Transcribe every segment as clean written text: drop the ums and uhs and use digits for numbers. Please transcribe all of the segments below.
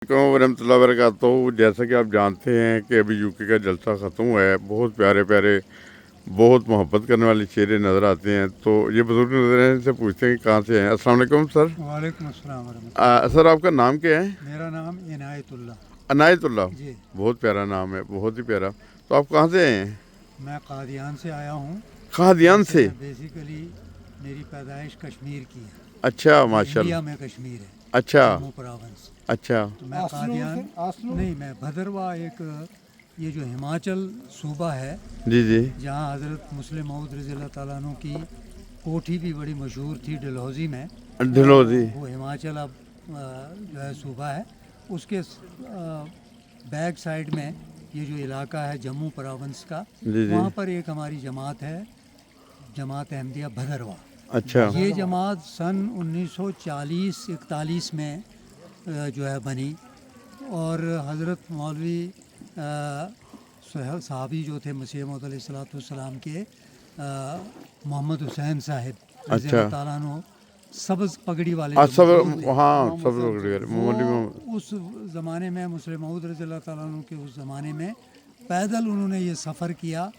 वरहमत ला वरकatuh। जैसा कि आप जानते हैं कि अभी यूके का जलसा ख़त्म हुआ है, बहुत प्यारे प्यारे बहुत मोहब्बत करने वाले चेहरे नज़र आते हैं। तो ये बुजुर्ग नज़र हैं, इनसे पूछते हैं कि कहाँ से हैं। अस्सलाम वालेकुम सर। वालेकुम अस्सलाम वरहमतुल्लाह। सर आपका नाम क्या है? मेरा नाम इनायतुल्लाह अनायतुल्लाह। जी। बहुत प्यारा नाम है, बहुत ही प्यारा। तो आप कहाँ से हैं? मैं कादियान से आया हूँ। कादियान से? बेसिकली मेरी पैदाइश कश्मीर की है। अच्छा माशाल्लाह। इंडिया में कश्मीर है। अच्छा जम्मू प्रोविंस। अच्छा। तो मैं कादियान नहीं, मैं भदरवा, एक ये जो हिमाचल सूबा है जी जी। जहाँ हज़रत मुस्लिम मऊद रज़ी अल्लाह तआला अन्हु की कोठी भी बड़ी मशहूर थी डलहौजी में। डलहौजी वो हिमाचल अब जो है सूबा है, उसके बैक साइड में ये जो इलाका है जम्मू प्रोविंस का, जी जी। वहाँ पर एक हमारी जमात है, जमात अहमदिया भदरवा। अच्छा ये जमात सन 1940-41 में जो है बनी, और हज़रत मौलवी साहबी जो थे मसीह मौद अलैहिस्सलाम के मोहम्मद हुसैन साहिब रज़ी अच्छा। अल्लाह तआला अन्हु सब्ज़ पगड़ी वाले सब जो मौजूद थे, हाँ सब लोग वो उस ज़माने में मुस्लिम मऊद रज़ी अल्लाह तआला अन्हु के उस ज़माने में पैदल उन्होंने ये सफ़र किया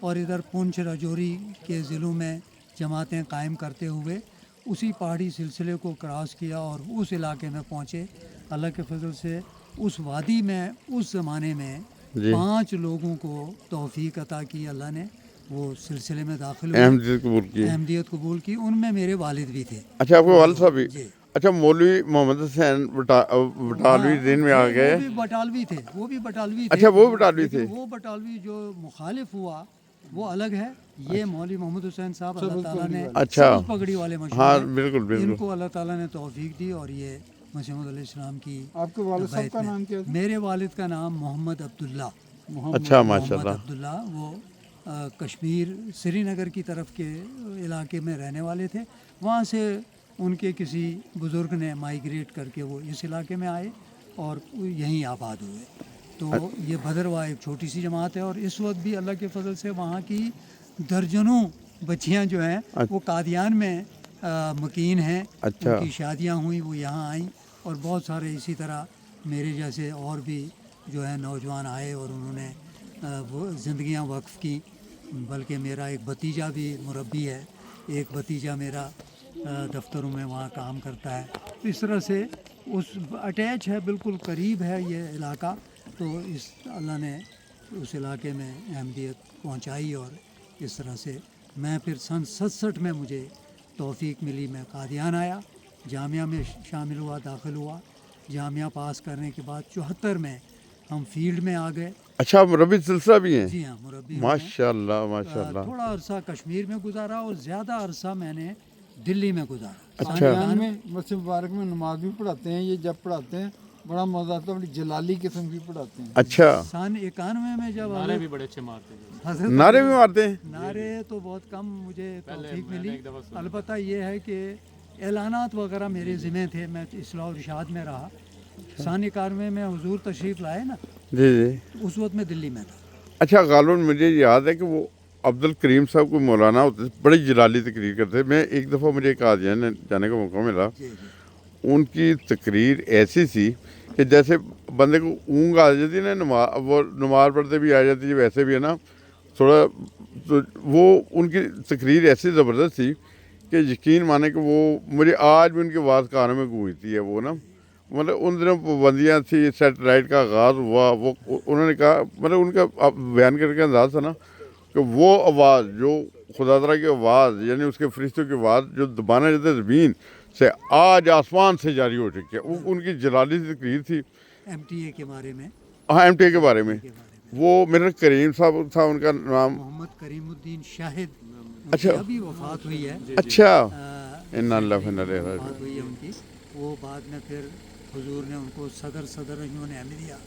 और इधर पुंछ राजौरी के ज़िलों में जमातें कायम करते हुए उसी पहाड़ी सिलसिले को क्रॉस किया और उस इलाके में पहुँचे। अल्लाह के फजल से उस वादी में उस ज़माने में 5 लोगों को तौफीक अता की अल्लाह ने, वो सिलसिले में दाखिल हुए, अहमदियत कबूल की। उनमें मेरे वालिद भी थे। अच्छा आपके वालिद साहब भी? जी। अच्छा मौलवी मोहम्मद हुसैन बटालवी दिन में आ गए? वो भी बटालवी थे, वो भी बटालवी थे। अच्छा वो बटालवी थे। वो बटालवी जो मुखालिफ हुआ वो अलग है। ये मौलवी मोहम्मद हुसैन साहब अल्लाह ताला ने अच्छा पगड़ी वाले मशहूर हाँ हैं। बिल्कुल बिल्कुल। इनको अल्लाह ताला ने तौफीक दी और ये मसीह मौऊद अलैहिस्सलाम की। आपके वालिद साहब का नाम क्या था? मेरे वालिद का नाम मोहम्मद अब्दुल्ला। अच्छा मोहम्मद माशाल्लाह। अब्दुल्ला वो कश्मीर श्रीनगर की तरफ के इलाके में रहने वाले थे। वहाँ से उनके किसी बुज़ुर्ग ने माइग्रेट करके वो इस इलाके में आए और यहीं आबाद हुए। तो ये भदरवा एक छोटी सी जमात है और इस वक्त भी अल्लाह के फजल से वहाँ की दर्जनों बच्चियाँ जो हैं वो कादियान में मुकीन हैं। अच्छा। उनकी शादियाँ हुई, वो यहाँ आईं, और बहुत सारे इसी तरह मेरे जैसे और भी जो है नौजवान आए और उन्होंने वो ज़िंदगियाँ वक्फ़ की। बल्कि मेरा एक भतीजा भी मुरब्बी है, एक भतीजा मेरा दफ्तरों में वहाँ काम करता है। तो इस तरह से उस अटैच है, बिल्कुल करीब है ये इलाका। तो इस अल्लाह ने उस इलाके में अहमदियत पहुँचाई और इस तरह से मैं फिर सन 67 में मुझे तौफीक मिली, मैं कादियान आया, जामिया में शामिल हुआ, दाखिल हुआ। जामिया पास करने के बाद 74 में हम फील्ड में आ गए। अच्छा मुरब्बी सिलसिला भी हैं? जी हाँ, मुरब्बी। माशाल्लाह माशाल्लाह। थोड़ा अरसा कश्मीर में गुजारा और ज़्यादा अरसा मैंने दिल्ली में गुजारा। अच्छा। कादियान में मस्जिद मुबारक में नमाज भी पढ़ाते हैं। ये जब पढ़ाते हैं बड़ा मजा आता है, बड़ी जलाली किस्म की पढ़ाते हैं। अच्छा सन 91 में जब नारे भी बड़े अच्छे मारते हैं। नारे भी मारते हैं? नारे तो बहुत कम मुझे तौफीक मिली। अलबत्ता ये है कि ऐलानात वगैरह मेरे ज़िम्मे थे, मैं इस्लाह और इरशाद में रहा। सन 91 में हुजूर तशरीफ़ लाए ना, जी जी। तो उस वक्त मैं दिल्ली में था। अच्छा गालून मुझे याद है कि वो अब्दुल करीम साहब को मौलाना होते थे, बड़ी जलाली तकरीर करते थे। मैं एक दफ़ा मुझे कादियान जाने का मौका मिला, उनकी तकरीर ऐसी थी कि जैसे बंदे को ऊँग आ जाती ना, वो नमाज पढ़ते भी आ जाती है, वैसे भी है ना थोड़ा। तो वो उनकी तकरीर ऐसी ज़बरदस्त थी कि यकीन माने कि वो मुझे आज भी उनकी आवाज़ कानों में गूंजती है। वो ना मतलब उन दिनों पाबंदियाँ थी, सेटेलाइट का आगाज़ हुआ, वो उन्होंने कहा मतलब उनका बयान करके अंदाज़ था ना कि वो आवाज़ जो खुदा तआला की आवाज़ यानी उसके फरिश्तों की आवाज़ जो दबाना जाता है ज़मीन से आज आसमान से जारी हो चुकी है। उनकी जलाली तकरीर थी। MTA के बारे में। हाँ MTA के बारे में। वो मेरा करीम साहब था उनका नाम, मोहम्मद करीमुद्दीन शाहिद। अच्छा अभी वफ़ात हुई है। अच्छा वफ़ात हुई है उनकी। वो बाद में फिर हुजूर ने उनको सदर अंजुमन अहमदिया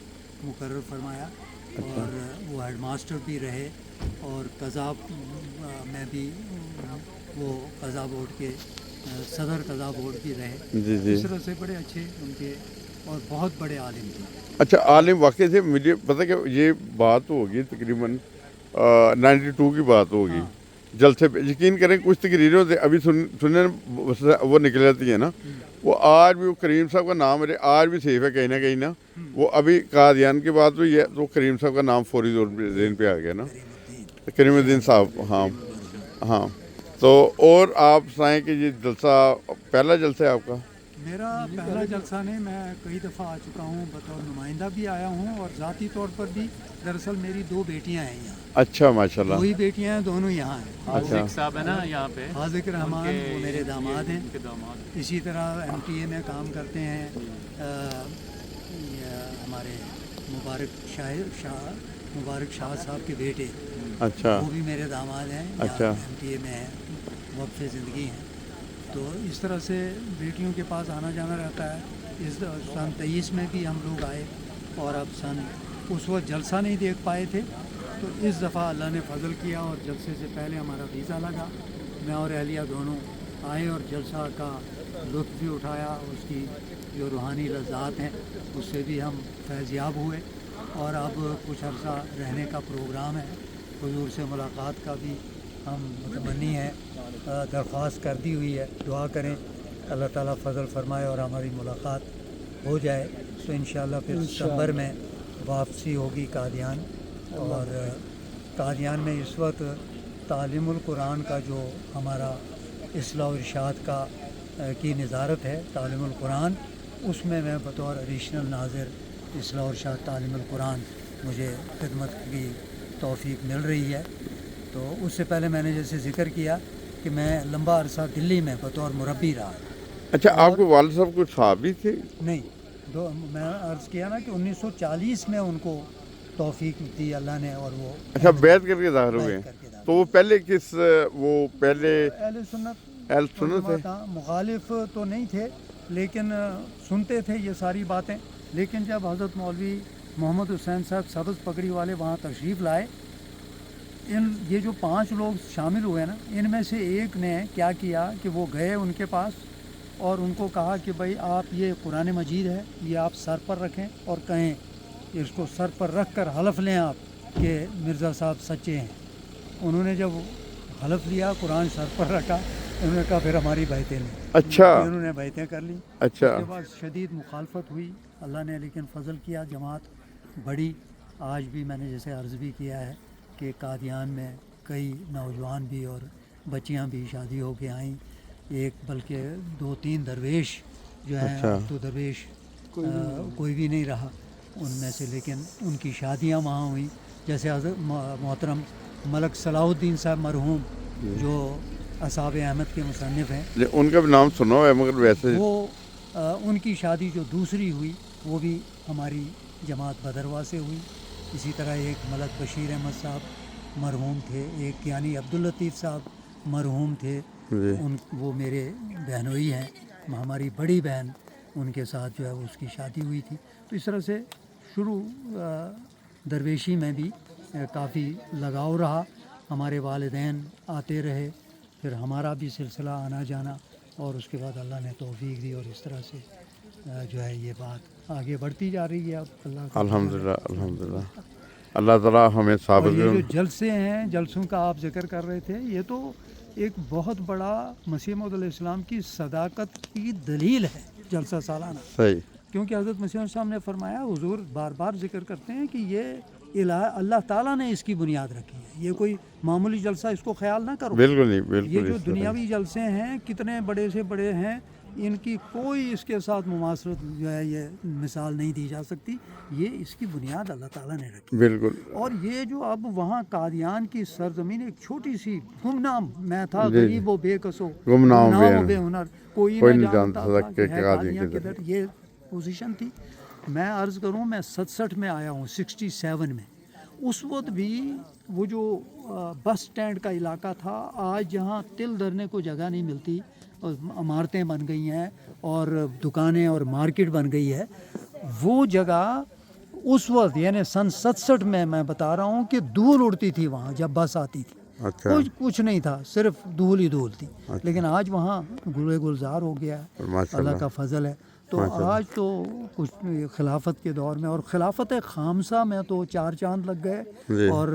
मुकर्रर फरमाया। और वो हेड मास्टर भी रहे और कज़ा में भी वो कज़ा बोर्ड के सदर कज़ा बोर्ड भी रहे। जी जी। इस तरह से बड़े अच्छे उनके और बहुत बड़े आलिम थे। अच्छा आलिम वाकई से मुझे पता कि ये बात होगी तकरीबन 92 की बात होगी। जलसे पे यकीन करें कुछ तकरीरें होती अभी सुनने वो निकल जाती है ना, वो आज भी वो करीम साहब का नाम मेरे आज भी सेफ है कहीं ना वो अभी कादियान की बात हुई है तो करीम साहब का नाम फौरी तौर पर ज़हन पे आ गया ना, करीमुद्दीन साहब। हाँ हाँ, तो और आप सुनाएं कि ये जलसा पहला जलसा है आपका? मेरा पहला जलसा नहीं, मैं कई दफ़ा आ चुका हूँ, बतौर नुमाइंदा भी आया हूँ और ज़ाती तौर पर भी। दरअसल मेरी 2 बेटियाँ हैं यहाँ, अच्छा माशाल्लाह। 2 ही बेटियाँ हैं, दोनों यहाँ हैं। हाजिक साहब है ना यहाँ पे, हाजिक रहमान वो मेरे दामाद हैं। उनके दामाद। इसी तरह MTA में काम करते हैं ये हमारे मुबारक शाह साहब के बेटे, अच्छा वो भी मेरे दामाद हैं। अच्छा। MTA में है, वक्फ ज़िंदगी हैं। तो इस तरह से बेटियों के पास आना जाना रहता है। इस सन 23 में भी हम लोग आए और अब उस वक्त जलसा नहीं देख पाए थे, तो इस दफ़ा अल्लाह ने फजल किया और जलसे से पहले हमारा वीज़ा लगा। मैं और अहलिया दोनों आए और जलसा का लुत्फ़ भी उठाया, उसकी जो रूहानी लज़्ज़ात हैं उससे भी हम फैज़याब हुए। और अब कुछ अर्सा रहने का प्रोग्राम है, हुजूर से मुलाकात का भी हम मुतमन्नी हैं, दरख्वास्त कर दी हुई है। दुआ करें अल्लाह ताला फजल फरमाए और हमारी मुलाकात हो जाए, तो इंशाअल्लाह फिर दिसंबर में वापसी होगी कादियान। और कादियान में इस वक्त तालीमुल कुरान का जो हमारा इस्लाह और इरशाद का की निज़ारत है, तालीमुल कुरान, उसमें मैं बतौर एडिशनल नाज़िर इस्लाह और इरशाद तालीमुल कुरान मुझे खिदमत की तौफीक मिल रही है। तो उससे पहले मैंने जैसे ज़िक्र किया कि मैं लंबा अरसा दिल्ली में बतौर मुरब्बी रहा। अच्छा, आपके वालिद साहब कुछ साहबी थे? नहीं, मैं अर्ज़ किया ना कि 1940 में उनको तौफीक दी अल्लाह ने, और वो अच्छा बैत करके ज़ाहिर हुए बैत हैं। करके दाखिल। तो वो पहले वो पहले अहले सुन्नत अहल सुन्नत थे? मुखालिफ तो नहीं थे, लेकिन सुनते थे ये सारी बातें। लेकिन जब हज़रत मौलवी मोहम्मद हुसैन साहब सब्ज़ पगड़ी वाले वहाँ तशरीफ़ लाए, ये जो 5 लोग शामिल हुए ना, इनमें से एक ने क्या किया कि वो गए उनके पास और उनको कहा कि भाई आप ये कुरान मजीद है, ये आप सर पर रखें और कहें, इसको सर पर रख कर हलफ लें आप कि मिर्ज़ा साहब सच्चे हैं। उन्होंने जब हलफ लिया, कुरान सर पर रखा, उन्होंने कहा फिर हमारी बैतें लें। अच्छा उन्होंने बैतें कर ली। अच्छा उसके बाद शदीद मुखालफत हुई, अल्लाह ने लेकिन फजल किया, जमात बड़ी। आज भी मैंने जैसे अर्ज़ भी किया है कि कादियान में कई नौजवान भी और बच्चियां भी शादी हो के आईं, एक बल्कि 2-3 दरवेश जो हैं, अच्छा। अब तो दरवेश कोई भी नहीं रहा उनमें से, लेकिन उनकी शादियां वहाँ हुई। जैसे हज़रत मोहतरम मलक सलाहुद्दीन साहब मरहूम, जो असहाब अहमद के मुसन्निफ़ हैं, उनका भी नाम सुना हुआ है मगर वैसे वो उनकी शादी जो दूसरी हुई वो भी हमारी जमात बदरवा से हुई। इसी तरह एक मलक बशीर अहमद साहब मरहूम थे, एक यानी अब्दुल लतीफ़ साहब मरहूम थे, वो मेरे बहनोई हैं। हमारी बड़ी बहन उनके साथ जो है उसकी शादी हुई थी। तो इस तरह से शुरू दरवेशी में भी काफ़ी लगाव रहा। हमारे वालिदैन आते रहे, फिर हमारा भी सिलसिला आना जाना, और उसके बाद अल्लाह ने तौफीक दी और इस तरह से जो है ये बात आगे बढ़ती जा रही है। अब अल्लाह का अल्हम्दुलिल्लाह अल्हम्दुलिल्लाह, अल्लाह ताला हमें और साबित ये जो जलसे हैं, जलसों का आप जिक्र कर रहे थे, ये तो एक बहुत बड़ा मसीह मौऊद अलैहिस्सलाम की सदाकत की दलील है जलसा सालाना। सही क्योंकि हज़रत मसीह साहब ने फरमाया, हुजूर बार बार जिक्र करते हैं कि ये अल्लाह ताला ने इसकी बुनियाद रखी है, ये कोई मामूली जलसा इसको ख्याल ना करो। बिल्कुल नहीं, ये बिल्कुल जो इस तरह। दुनियावी जलसे हैं, कितने बड़े से बड़े हैं, इनकी कोई इसके साथ मुमासरत जो है ये मिसाल नहीं दी जा सकती। ये इसकी बुनियाद अल्लाह ताला ने रखी। बिल्कुल और ये जो अब वहाँ कादियान की सरजमीन एक छोटी सी गुमनाम, मैं था जी, गरीब व बेकसो, गुमनाम बेहुनर। बेहुनर, कोई कोई न नहीं जानता जानता था कि कि है कादियान कादियान किधर। किधर। ये पोजीशन थी। मैं अर्ज़ करूँ, मैं 67 में आया हूँ, 67 में। उस वक्त भी वो जो बस स्टैंड का इलाका था, आज जहाँ तिल धरने को जगह नहीं मिलती, और इमारतें बन गई हैं और दुकानें और मार्केट बन गई है, वो जगह उस वक्त यानी सन 67 में मैं बता रहा हूँ कि धूल उड़ती थी वहाँ जब बस आती थी। अच्छा कुछ नहीं था, सिर्फ धूल ही धूल थी। लेकिन आज वहाँ गुले गुलजार हो गया है, माशाल्लाह। अल्लाह का फजल है। तो आज तो कुछ खिलाफत के दौर में और खिलाफत खामसा में तो 4 चांद लग गए और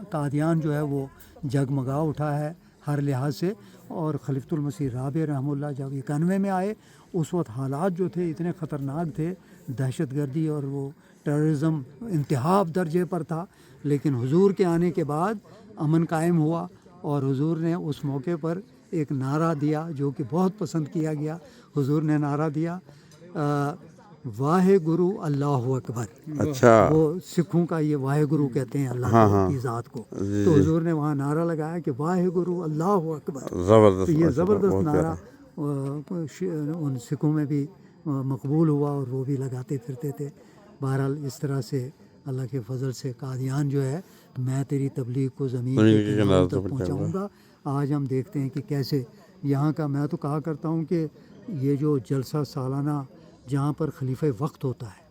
कादियान जो है वो जगमगा उठा है हर लिहाज से। और खलीफतुल मसीह राबे रहमुल्लाह जब 91 में आए उस वक्त हालात जो थे इतने ख़तरनाक थे, दहशतगर्दी और वो टेररिज़म इंतहा दर्जे पर था, लेकिन हुजूर के आने के बाद अमन कायम हुआ और हुजूर ने उस मौके पर एक नारा दिया जो कि बहुत पसंद किया गया। हुजूर ने नारा दिया वाहे गुरु अल्लाह अकबर। अच्छा, वो सिखों का ये वाहे गुरु कहते हैं अल्लाह की ज़ात को। तो हुजूर ने वहाँ नारा लगाया कि वाहे गुरु अल्लाह अकबर। जबरदस्त, तो ये ज़बरदस्त बहुत नारा उन सिखों में भी मकबूल हुआ और वो भी लगाते फिरते थे। बहरहाल इस तरह से अल्लाह के फजल से कादियान जो है, मैं तेरी तबलीग को ज़मीन के किनारों तक पहुँचाऊँगा। आज हम देखते हैं कि कैसे यहाँ का, मैं तो कहा करता हूँ कि ये जो जलसा सालाना जहाँ पर खलीफा वक्त होता है,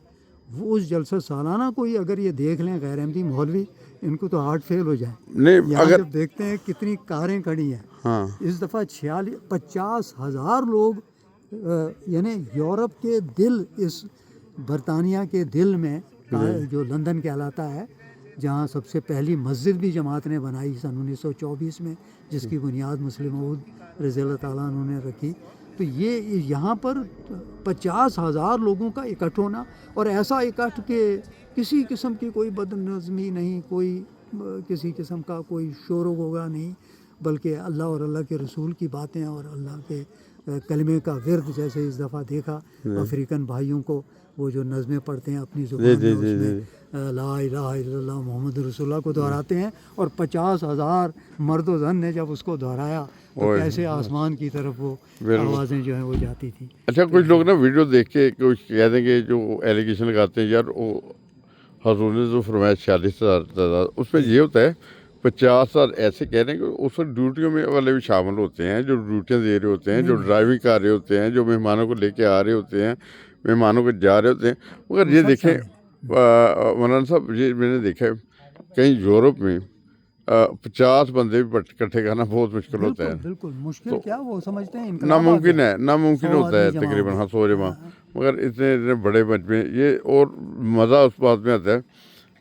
वो उस जलसा सालाना को ही अगर ये देख लें गैर अहमदी मौलवी, इनको तो हार्ट फेल हो जाए। नहीं यहाँ अगर जब देखते हैं कितनी कारें खड़ी हैं, हाँ इस दफ़ा 50,000 लोग यानी यूरोप के दिल, इस बरतानिया के दिल में जो लंदन कहलाता है, जहाँ सबसे पहली मस्जिद भी जमात ने बनाई सन 1924 में, जिसकी बुनियाद मुस्लिम मऊद रज़ी अल्लाह ताला अन्हु ने रखी। तो ये यहाँ पर 50,000 लोगों का इकट्ठ होना, और ऐसा इकट्ठ के किसी किस्म की कोई बदनज़मी नहीं, कोई किसी किस्म का कोई शोर होगा नहीं, बल्कि अल्लाह और अल्लाह के रसूल की बातें और अल्लाह के कलमे का विर्द। जैसे इस दफ़ा देखा अफ्रीकन भाइयों को, वो जो नज़में पढ़ते हैं अपनी ज़ुबान में, उसमें ला इलाहा इल्लल्लाह मोहम्मद रसूलुल्लाह को दोहराते हैं, और 50,000 मर्द व ज़न ने जब उसको दोहराया तो कैसे आसमान की तरफ वो आवाज़ें जो हैं वो जाती थी। अच्छा, कुछ लोग ना वीडियो देख के कुछ कह देंगे, जो एलिगेशन लगाते हैं, यार वो हजूर ने जो फरमाया 40,000, उसमें ये होता है 50,000 ऐसे कह रहे हैं कि उस वक्त ड्यूटियों में वाले भी शामिल होते हैं, जो ड्यूटियाँ दे रहे होते हैं, जो ड्राइविंग कर रहे होते हैं, जो मेहमानों को लेके आ रहे होते हैं, मेहमानों को जा रहे होते हैं। मगर ये देखें मौलाना साहब, ये मैंने देखा है कहीं यूरोप में 50 बंदे भी इकट्ठे करना बहुत मुश्किल होता है। बिल्कुल मुश्किल क्या, वो समझते हैं नामुमकिन है, नामुमकिन होता है तकरीबन, हाँ 100 जमा। मगर इतने बड़े मजमे ये, और मज़ा उस बात में आता है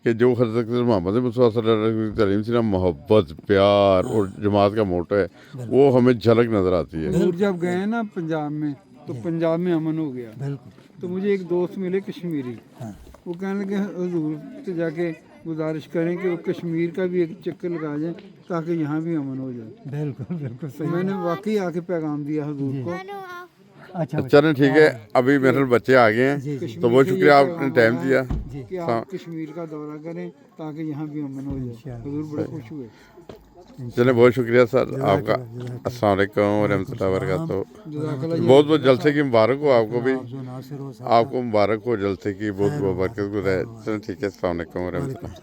कि जो हज़रत मोहम्मद मुस्तफ़ा सल्लल्लाहु अलैहि वसल्लम से ना मोहब्बत, प्यार और जमात का मोटो है, वो हमें झलक नज़र आती है। हुजूर जब गए ना पंजाब में, तो पंजाब में अमन हो गया। तो मुझे एक दोस्त मिले कश्मीरी, वो कहने लगे हुजूर से जाके गुजारिश करें कि वो कश्मीर का भी एक चक्कर लगा जाए ताकि यहाँ भी अमन हो जाए। बिल्कुल बिल्कुल सही। मैंने वाकई आके पैगाम दिया हुजूर को। अच्छा चलें ठीक है, अभी मेरे बच्चे आ गए हैं, तो बहुत शुक्रिया आपने टाइम दिया कि आप कश्मीर का दौरा करें ताकि यहाँ भी अमन हो जाए। हुजूर बड़े खुश हुए। चलें, बहुत शुक्रिया सर आपका। अस्सलाम वालेकुम व रहमतुल्लाहि व बरकातहू। बहुत बहुत जलसे की मुबारक हो आपको भी, आपको मुबारक हो जलसे की, बहुत बहुत बरकत गुजारे। चलें ठीक है, अस्सलाम वालेकुम व रहमतुल्लाह।